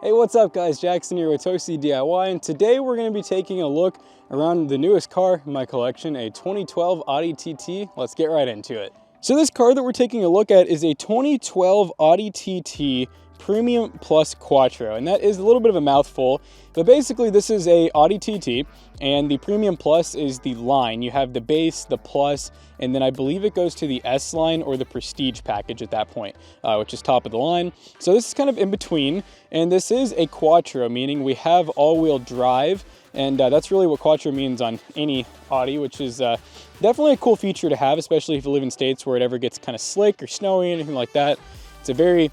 Hey, what's up guys? Jackson here with Toasty DIY, and today we're going to be taking a look around the newest car in my collection, a 2012 Audi TT. Let's get right into it. So this car that we're taking a look at is a 2012 Audi TT Premium Plus Quattro, and that is a little bit of a mouthful, but basically this is a Audi TT, and the Premium Plus is the line. You have the base, the Plus, and then I believe it goes to the S line or the Prestige package at that point, which is top of the line. So this is kind of in between, and this is a Quattro, meaning we have all-wheel drive, and that's really what Quattro means on any Audi, which is definitely a cool feature to have, especially if you live in states where it ever gets kind of slick or snowy or anything like that. It's a very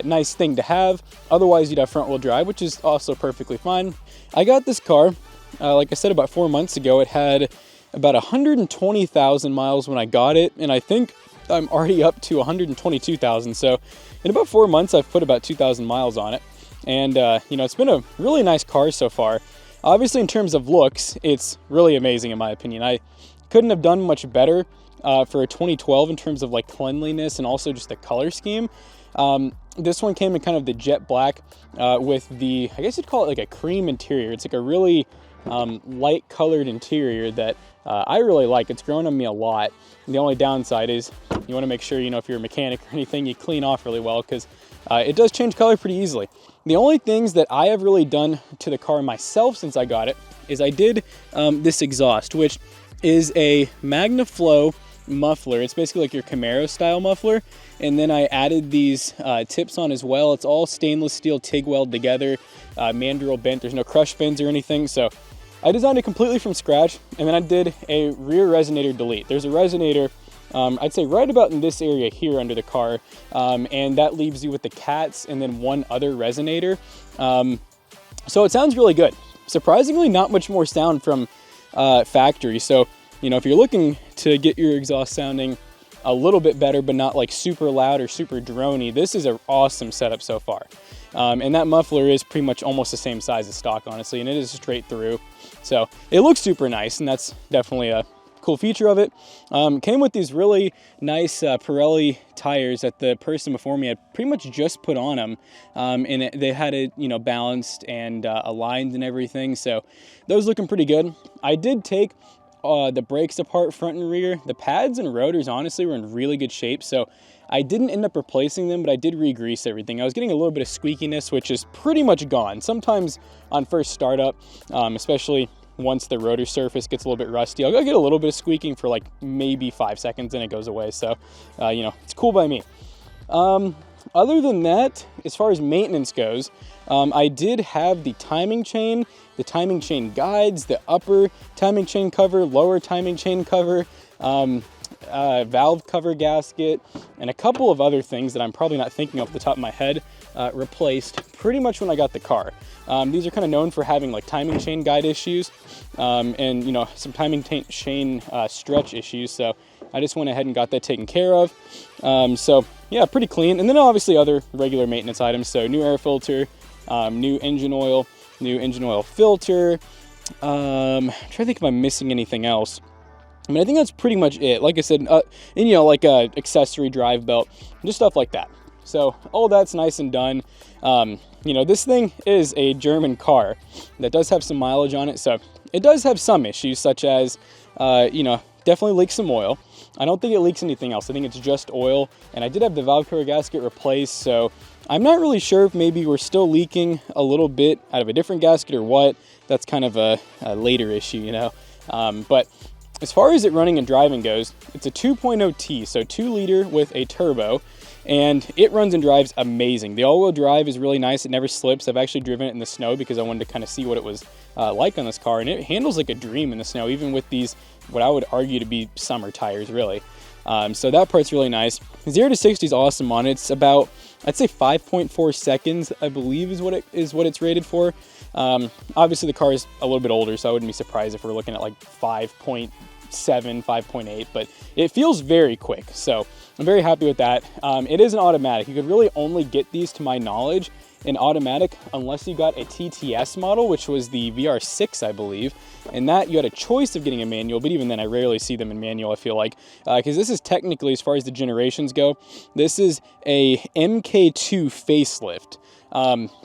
nice thing to have. Otherwise, you'd have front-wheel drive, which is also perfectly fine. I got this car, like I said, about 4 months ago. It had about 120,000 miles when I got it, and I think I'm already up to 122,000. So in about 4 months, I've put about 2,000 miles on it. And, you know, it's been a really nice car so far. Obviously, in terms of looks, it's really amazing in my opinion. I couldn't have done much better for a 2012 in terms of like cleanliness and also just the color scheme. This one came in kind of the jet black with the, I guess you'd call it like a cream interior. It's like a really light colored interior that I really like. It's grown on me a lot. And the only downside is you want to make sure, you know, if you're a mechanic or anything, you clean off really well, because it does change color pretty easily. The only things that I have really done to the car myself since I got it is I did this exhaust, which is a Magnaflow muffler. It's basically like your Camaro style muffler, and then I added these tips on as well. It's all stainless steel TIG weld together, mandrel bent. There's no crush fins or anything, so I designed it completely from scratch. And then I did a rear resonator delete. There's a resonator I'd say right about in this area here under the car, and that leaves you with the cats and then one other resonator. So it sounds really good. Surprisingly, not much more sound from factory. So, you know, if you're looking to get your exhaust sounding a little bit better, but not like super loud or super droney, this is an awesome setup so far. And that muffler is pretty much almost the same size as stock, honestly, and it is straight through. So it looks super nice, and that's definitely a cool feature of it. Came with these really nice Pirelli tires that the person before me had pretty much just put on them, and they had it, you know, balanced and aligned and everything. So those looking pretty good. I did take the brakes apart front and rear. The pads and rotors honestly were in really good shape, so I didn't end up replacing them, but I did re-grease everything. I was getting a little bit of squeakiness, which is pretty much gone. Sometimes on first startup, especially once the rotor surface gets a little bit rusty, I'll get a little bit of squeaking for like maybe 5 seconds and it goes away. So, you know, it's cool by me. Other than that, as far as maintenance goes, I did have the timing chain guides, the upper timing chain cover, lower timing chain cover, valve cover gasket, and a couple of other things that I'm probably not thinking off the top of my head, replaced pretty much when I got the car. These are kind of known for having like timing chain guide issues, and you know, some timing chain stretch issues. So I just went ahead and got that taken care of. So yeah, pretty clean. And then obviously other regular maintenance items. So new air filter, new engine oil filter. I'm trying to think if I'm missing anything else. I mean, I think that's pretty much it. Like I said, and you know, like a accessory drive belt, just stuff like that. So all that's nice and done. You know, this thing is a German car that does have some mileage on it, so it does have some issues, such as, you know, definitely leaks some oil. I don't think it leaks anything else. I think it's just oil, and I did have the valve cover gasket replaced, so I'm not really sure if maybe we're still leaking a little bit out of a different gasket or what. That's kind of a later issue, you know. But as far as it running and driving goes, it's a 2.0 T, so 2 liter with a turbo, and it runs and drives amazing. The all-wheel drive is really nice. It never slips. I've actually driven it in the snow because I wanted to kind of see what it was like on this car, and it handles like a dream in the snow, even with these, what I would argue to be summer tires, really. So that part's really nice. 0 to 60 is awesome on it. It's about, I'd say 5.4 seconds, I believe is what it's rated for. Obviously the car is a little bit older, so I wouldn't be surprised if we're looking at like 5.7, 5.8, but it feels very quick. So I'm very happy with that. It is an automatic. You could really only get these, to my knowledge, in automatic unless you got a TTS model, which was the VR6, I believe. And that you had a choice of getting a manual, but even then I rarely see them in manual, I feel like, because this is technically, as far as the generations go, this is a MK2 facelift.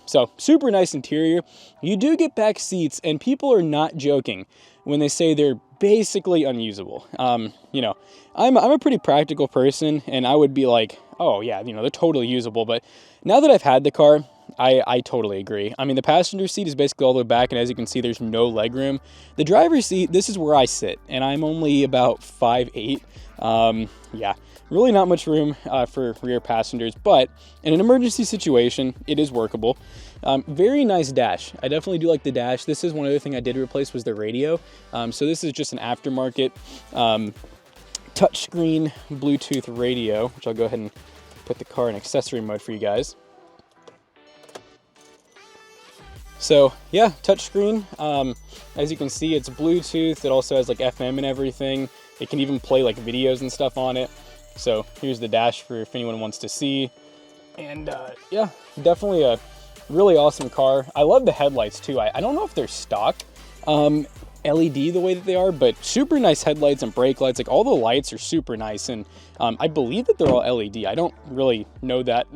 So super nice interior. You do get back seats, and people are not joking when they say they're basically unusable. You know, I'm a pretty practical person, and I would be like, oh yeah, you know, they're totally usable. But now that I've had the car, I totally agree. I mean, the passenger seat is basically all the way back, and as you can see, there's no leg room. The driver's seat, this is where I sit, and I'm only about 5'8". Yeah, really not much room for rear passengers, but in an emergency situation, it is workable. Very nice dash. I definitely do like the dash. This is one other thing I did replace was the radio. So this is just an aftermarket touchscreen Bluetooth radio, which I'll go ahead and put the car in accessory mode for you guys. So yeah, touchscreen. As you can see, it's Bluetooth. It also has like FM and everything. It can even play like videos and stuff on it. So here's the dash for if anyone wants to see. And yeah, definitely a really awesome car. I love the headlights too. I don't know if they're stock LED the way that they are, but super nice headlights and brake lights. Like all the lights are super nice, and I believe that they're all LED. I don't really know that,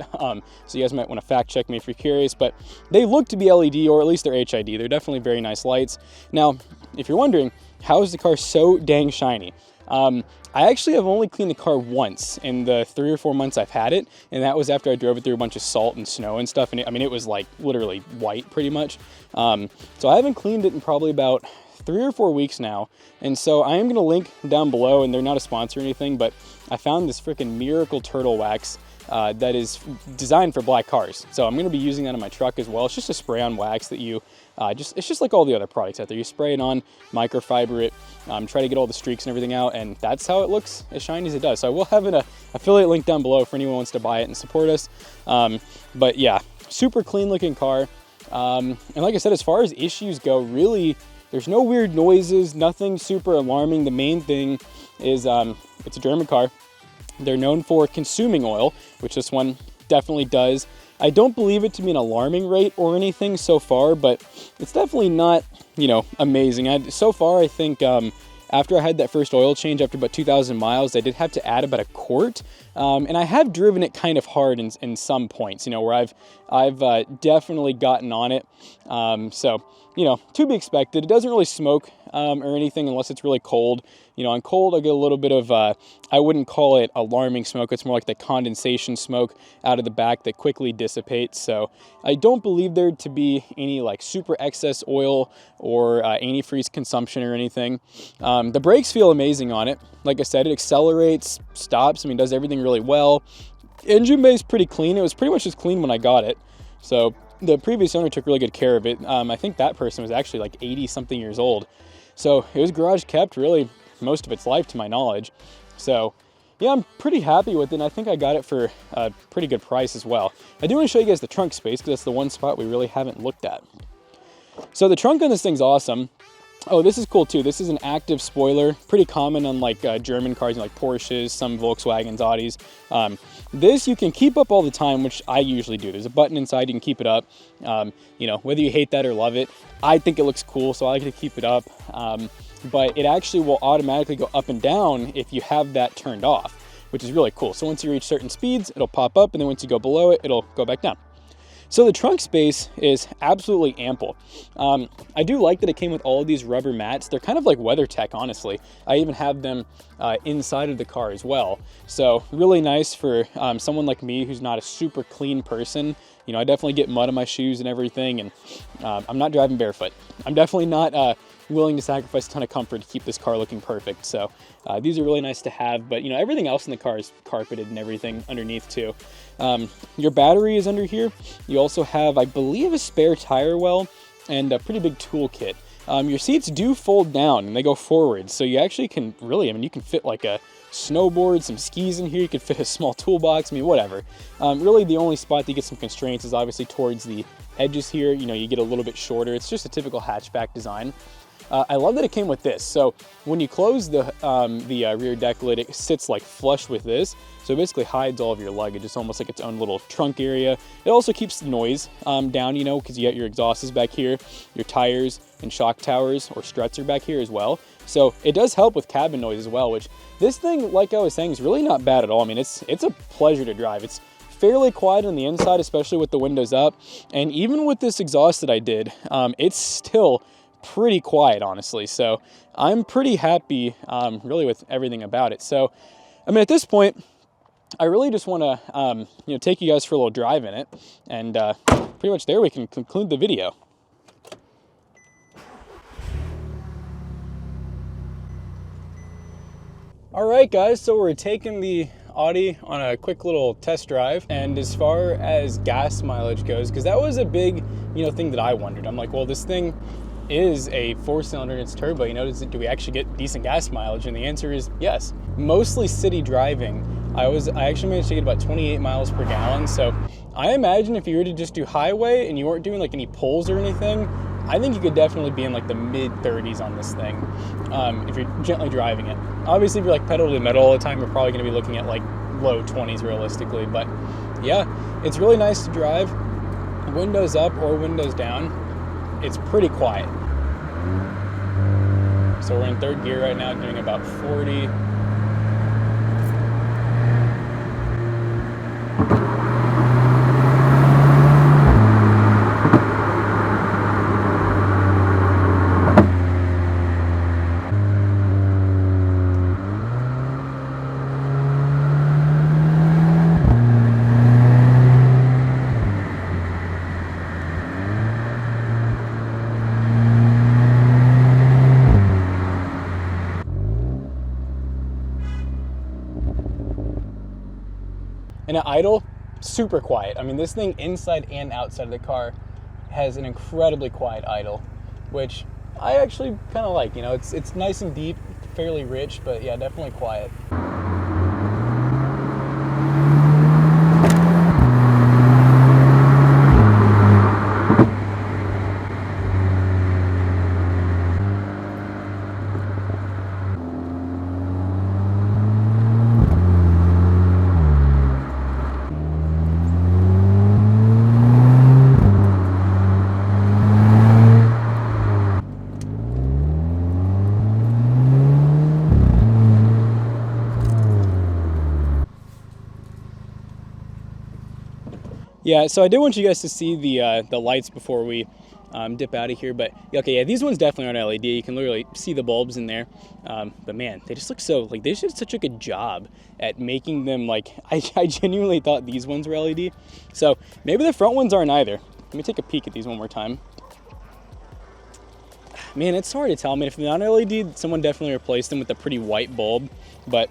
so you guys might want to fact check me if you're curious, but they look to be LED, or at least they're HID. They're definitely very nice lights. Now, if you're wondering, how is the car so dang shiny? I actually have only cleaned the car once in the 3 or 4 months I've had it, and that was after I drove it through a bunch of salt and snow and stuff, and it was like literally white pretty much. So I haven't cleaned it in probably about 3 or 4 weeks now, and so I am going to link down below, and they're not a sponsor or anything, but I found this freaking miracle turtle wax that is designed for black cars. So I'm going to be using that on my truck as well. It's just a spray-on wax that you it's just like all the other products out there. You spray it on, microfiber it, try to get all the streaks and everything out, and that's how it looks as shiny as it does. So I will have an affiliate link down below for anyone who wants to buy it and support us. But yeah, super clean looking car. And like I said, as far as issues go, really, there's no weird noises, nothing super alarming. The main thing is it's a German car. They're known for consuming oil, which this one definitely does. I don't believe it to be an alarming rate or anything so far, but it's definitely not, you know, amazing. So far, I think after I had that first oil change after about 2,000 miles, I did have to add about a quart. And I have driven it kind of hard in some points, you know, where I've definitely gotten on it. So, you know, to be expected. It doesn't really smoke or anything unless it's really cold. You know, on cold, I get a little bit of, I wouldn't call it alarming smoke. It's more like the condensation smoke out of the back that quickly dissipates. So I don't believe there to be any like super excess oil or antifreeze consumption or anything. The brakes feel amazing on it. Like I said, it accelerates, stops, I mean, does everything really well. Engine bay is pretty clean. It was pretty much as clean when I got it. So the previous owner took really good care of it. I think that person was actually like 80 something years old. So it was garage kept really most of its life to my knowledge. So yeah, I'm pretty happy with it, and I think I got it for a pretty good price as well. I do want to show you guys the trunk space because that's the one spot we really haven't looked at. So the trunk on this thing's awesome. Oh, this is cool too. This is an active spoiler, pretty common on like German cars, like Porsches, some Volkswagens, Audis. This you can keep up all the time, which I usually do. There's a button inside, you can keep it up. You know, whether you hate that or love it, I think it looks cool, so I like to keep it up. But it actually will automatically go up and down if you have that turned off, which is really cool. So once you reach certain speeds, it'll pop up, and then once you go below it, it'll go back down. So the trunk space is absolutely ample. I do like that it came with all of these rubber mats. They're kind of like WeatherTech, honestly. I even have them inside of the car as well. So really nice for someone like me who's not a super clean person. You know, I definitely get mud on my shoes and everything, and I'm not driving barefoot. I'm definitely not willing to sacrifice a ton of comfort to keep this car looking perfect. So these are really nice to have, but you know, everything else in the car is carpeted and everything underneath too. Your battery is under here. You also have, I believe, a spare tire well and a pretty big toolkit. Your seats do fold down and they go forward, so you actually can really, I mean, you can fit like a snowboard, some skis in here. You could fit a small toolbox, I mean, whatever. Really the only spot that you get some constraints is obviously towards the edges here. You know, you get a little bit shorter. It's just a typical hatchback design. I love that it came with this. So when you close the rear deck lid, it sits like flush with this. So So it basically hides all of your luggage. It's almost like its own little trunk area. It also keeps the noise down, you know, because you got your exhaust is back here, your tires and shock towers or struts are back here as well. So it does help with cabin noise as well, which this thing, like I was saying, is really not bad at all. I mean, it's a pleasure to drive. It's fairly quiet on the inside, especially with the windows up. And even with this exhaust that I did, it's still pretty quiet, honestly. So I'm pretty happy really with everything about it. So, I mean, at this point, I really just want to, you know, take you guys for a little drive in it. And pretty much there we can conclude the video. All right, guys, so we're taking the Audi on a quick little test drive. And as far as gas mileage goes, because that was a big, you know, thing that I wondered. I'm like, well, this thing is a 4-cylinder and it's turbo, you know, do we actually get decent gas mileage? And the answer is yes. Mostly city driving, I actually managed to get about 28 miles per gallon. So I imagine if you were to just do highway and you weren't doing like any pulls or anything, I think you could definitely be in like the mid 30s on this thing if you're gently driving it. Obviously, if you're like pedal to metal all the time, you're probably going to be looking at like low 20s realistically. But yeah, it's really nice to drive. Windows up or windows down, it's pretty quiet. So we're in third gear right now, doing about 40. And at idle, super quiet. I mean, this thing inside and outside of the car has an incredibly quiet idle, which I actually kind of like. You know, it's nice and deep, fairly rich, but yeah, definitely quiet. Yeah, so I did want you guys to see the lights before we dip out of here, but okay, yeah, these ones definitely aren't LED. You can literally see the bulbs in there, but man, they just look so, like, they did such a good job at making them, like, I genuinely thought these ones were LED, so maybe the front ones aren't either. Let me take a peek at these one more time. Man, it's hard to tell. I mean, if they're not LED, someone definitely replaced them with a pretty white bulb, but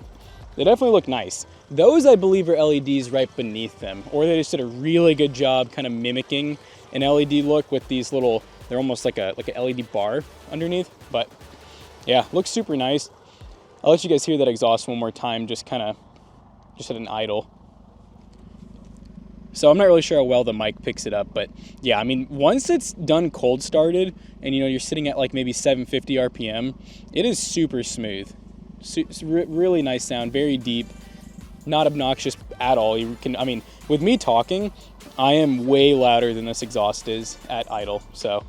they definitely look nice. Those, I believe, are LEDs right beneath them, or they just did a really good job kind of mimicking an LED look with these little, they're almost like a LED bar underneath. But yeah, looks super nice. I'll let you guys hear that exhaust one more time, just at an idle. So I'm not really sure how well the mic picks it up, but yeah, I mean, once it's done cold started and, you know, you're sitting at like maybe 750 RPM, it is super smooth. It's really nice sound, very deep, not obnoxious at all. You can, I mean, with me talking, I am way louder than this exhaust is at idle, so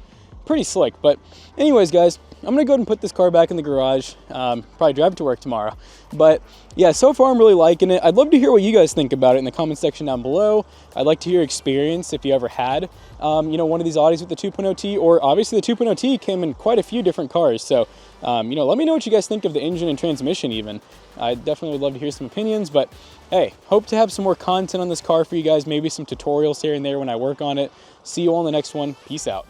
pretty slick. But anyways, guys, I'm gonna go ahead and put this car back in the garage, probably drive it to work tomorrow. But yeah, so far I'm really liking it. I'd love to hear what you guys think about it in the comment section down below. I'd like to hear your experience if you ever had, you know, one of these Audis with the 2.0T, or obviously the 2.0T came in quite a few different cars. So, you know, let me know what you guys think of the engine and transmission even. I definitely would love to hear some opinions, but hey, hope to have some more content on this car for you guys, maybe some tutorials here and there when I work on it. See you all in the next one. Peace out.